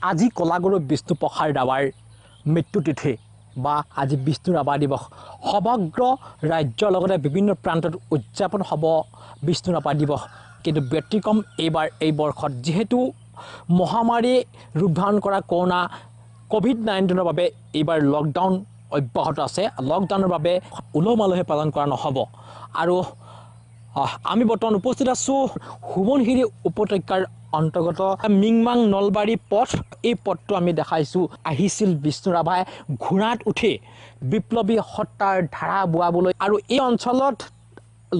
আজি কলাগুৰু বিষ্ণুপ্ৰসাদ ৰাভাৰ মৃত্যুতিথি বা আজি বিষ্ণু ৰাভা দিৱস সমগ্ৰ ৰাজ্যৰ লগতে বিভিন্ন প্ৰান্তত উদযাপন হ'ব বিষ্ণু ৰাভা দিৱস কিন্তু ব্যতিক্ৰম এইবাৰ এই বৰ্ষত যিহেতু মহামাৰী ৰূপ ধাৰণ কৰা কৰোনা কোভিড-19 বাবে এইবাৰ লকডাউন অব্যাহত আছে লকডাউনৰ বাবে উলহ-মালহে পালন কৰা নহ'ব আৰু আমি বৰ্তমান উপস্থিত আছোঁ সোৱণশিৰি উপত্যকাৰ অন্তৰ্গত মিংমাং নলবাৰী পথ এই পথটো আমি দেখাইছোঁ আহিছিল বিষ্ণু ৰাভাই ঘোঁৰাত উঠি বিপ্লৱী সত্তাৰ ধাৰা বোৱাবলৈ আৰু এই অঞ্চলত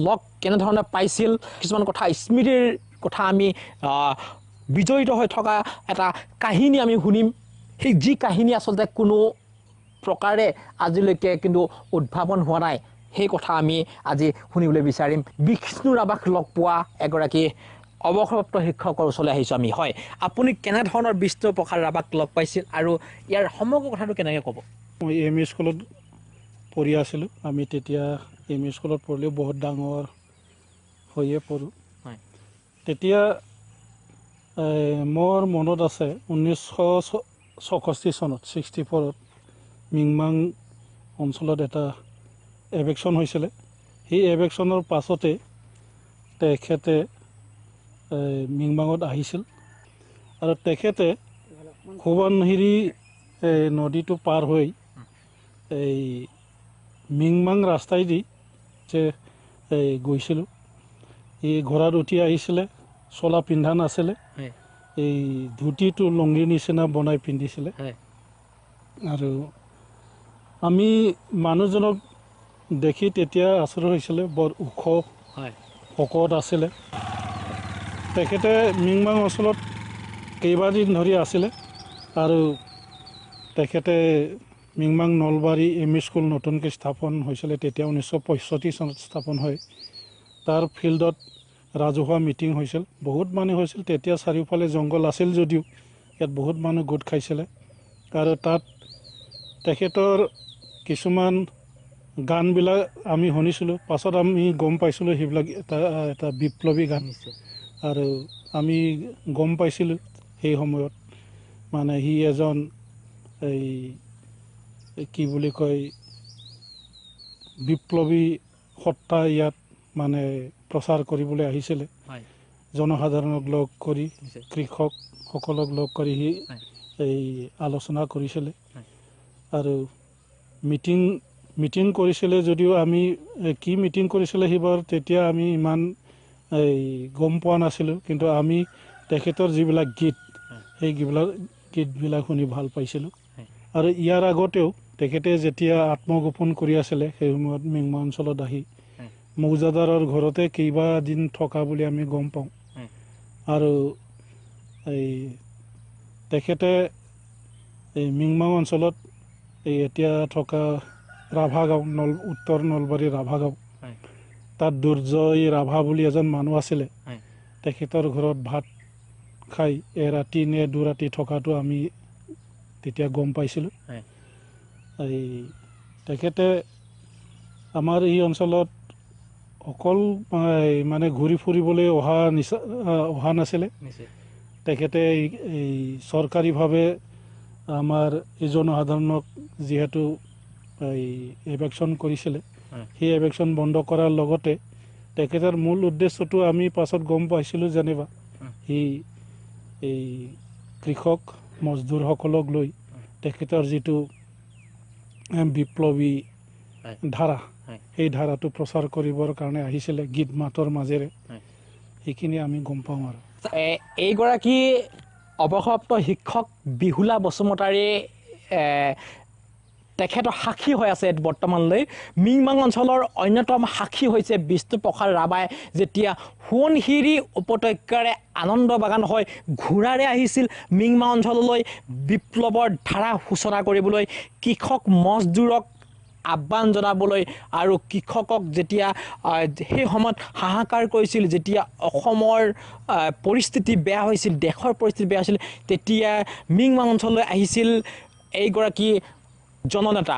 লগ কেনেধৰণে পাইছিল কিছুমান কথা স্মৃতিৰ কথা আমি বিজড়িত হৈ থকা এটা কাহিনী আমি শুনিম সেই যি কাহিনী আচলতে কোনো প্ৰকাৰে আজিলৈকে কিন্তু উদ্ভাৱন হোৱা নাই সেই কথা আমি আজি শুনিবলৈ বিচাৰিম বিষ্ণু ৰাভাক লগ পোৱা এগৰাকী অৱসৰপ্ৰাপ্ত শিক্ষকৰ ওচৰলৈ আহিছোঁ আমি হয় আপুনি কেনেধৰণৰ বিষ্ণুপ্ৰসাদ ৰাভাক লগ পাইছিল আৰু ইয়াৰ সমগ্ৰ কথাটো কেনেকৈ ক'ব মই এম.ই. স্কুলত পঢ়ি আছিলোঁ আমি তেতিয়া এম.ই. স্কুলত পঢ়িলেও বহুত ডাঙৰ হৈয়ে পঢ়োঁ হয় তেতিয়া মোৰ মনত আছে 1964 চনত 64ত মিংমাং অঞ্চলত এটা এভেকশ্যন হৈছিলে সেই এভেকশ্যনৰ পাছতে তেখেতে মিংমাঙত আহিছিল আৰু তেখেতে সোৱণশিৰি নদীটো পাৰ হৈ এই মিংমাং ৰাস্তাইদি যে গৈছিলোঁ এই ঘোঁৰাত উঠি আহিছিলে চোলা পিন্ধা নাছিলে এই ধুতিটো লংগিৰ নিচিনা বনাই পিন্ধিছিলে আৰু আমি মানুহজনক দেখি তেতিয়া আচৰিত হৈছিলে বৰ ওখ শকত আছিলে তেখেতে মিংমাং অঞ্চলত কেইবাদিন ধৰি আছিলে আৰু তেখেতে মিংমাং নলবাৰী এম.ই. স্কুল নতুনকৈ স্থাপন হৈছিলে তেতিয়া 1965 চনত স্থাপন হয় তাৰ ফিল্ডত ৰাজহুৱা মিটিং হৈছিল বহুত মানুহ হৈছিল তেতিয়া চাৰিওফালে জংঘল আছিল যদিও ইয়াত বহুত মানুহ গোট খাইছিলে আৰু তাত তেখেতৰ কিছুমান গানবিলাক আমি শুনিছিলোঁ পাছত আমি গম পাইছিলোঁ সেইবিলাক এটা বিপ্লৱী গান আৰু আমি গম পাইছিলোঁ সেই সময়ত মানে সি এজন এই কি বুলি কয় বিপ্লৱী সত্তা ইয়াত মানে প্ৰচাৰ কৰিবলৈ আহিছিলে জনসাধাৰণক লগ কৰি কৃষকসকলক লগ কৰি সি এই আলোচনা কৰিছিলে আৰু মিটিং কৰিছিলে যদিও আমি কি মিটিং কৰিছিলে সেইবাৰ তেতিয়া আমি ইমান এই গম পোৱা নাছিলোঁ কিন্তু আমি তেখেতৰ যিবিলাক গীত সেই গীতবিলাক শুনি ভাল পাইছিলোঁ আৰু ইয়াৰ আগতেও তেখেতে যেতিয়া আত্মগোপন কৰি আছিলে সেই সময়ত মিংমাং অঞ্চলত আহি মৌজাদাৰৰ ঘৰতে কেইবাদিন থকা বুলি আমি গম পাওঁ আৰু এই তেখেতে এই মিংমাং অঞ্চলত এই এতিয়া থকা ৰাভা গাঁও উত্তৰ নলবাৰী ৰাভা গাঁও তাত দুৰ্জয় ৰাভা বুলি এজন মানুহ আছিলে তেখেতৰ ঘৰত ভাত খাই এৰাতি নে দুৰাতি থকাটো আমি তেতিয়া গম পাইছিলোঁ এই তেখেতে আমাৰ এই অঞ্চলত অকল মানে ঘূৰি ফুৰিবলৈ অহা নাছিলে তেখেতে এই চৰকাৰীভাৱে আমাৰ এই জনসাধাৰণক যিহেতু এই এভেকশ্যন কৰিছিলে সেই এভেকশ্যন বন্ধ কৰাৰ লগতে তেখেতৰ মূল উদ্দেশ্যটো আমি পাছত গম পাইছিলোঁ যেনিবা সি এই কৃষক মজদুৰসকলক লৈ তেখেতৰ যিটো বিপ্লৱী ধাৰা সেই ধাৰাটো প্ৰচাৰ কৰিবৰ কাৰণে আহিছিলে গীত মাতৰ মাজেৰে সেইখিনি আমি গম পাওঁ আৰু এইগৰাকী অৱসৰপ্ৰাপ্ত শিক্ষক বিহুলা বসুমতাৰী তেখেতৰ সাক্ষী হৈ আছে বৰ্তমানলৈ মিংমাং অঞ্চলৰ অন্যতম সাক্ষী হৈছে বিষ্ণুপ্ৰসাদ ৰাভাই যেতিয়া সোৱণশিৰি উপত্যকাৰে আনন্দ বাগান হৈ ঘোঁৰাৰে আহিছিল মিংমাং অঞ্চললৈ বিপ্লৱৰ ধাৰা সূচনা কৰিবলৈ কৃষক মজদুৰক আহ্বান জনাবলৈ আৰু কৃষকক যেতিয়া সেই সময়ত হাহাকাৰ কৰিছিল যেতিয়া অসমৰ পৰিস্থিতি বেয়া হৈছিল দেশৰ পৰিস্থিতি বেয়া হৈছিল তেতিয়া মিংমাং অঞ্চললৈ আহিছিল এইগৰাকী জননেতা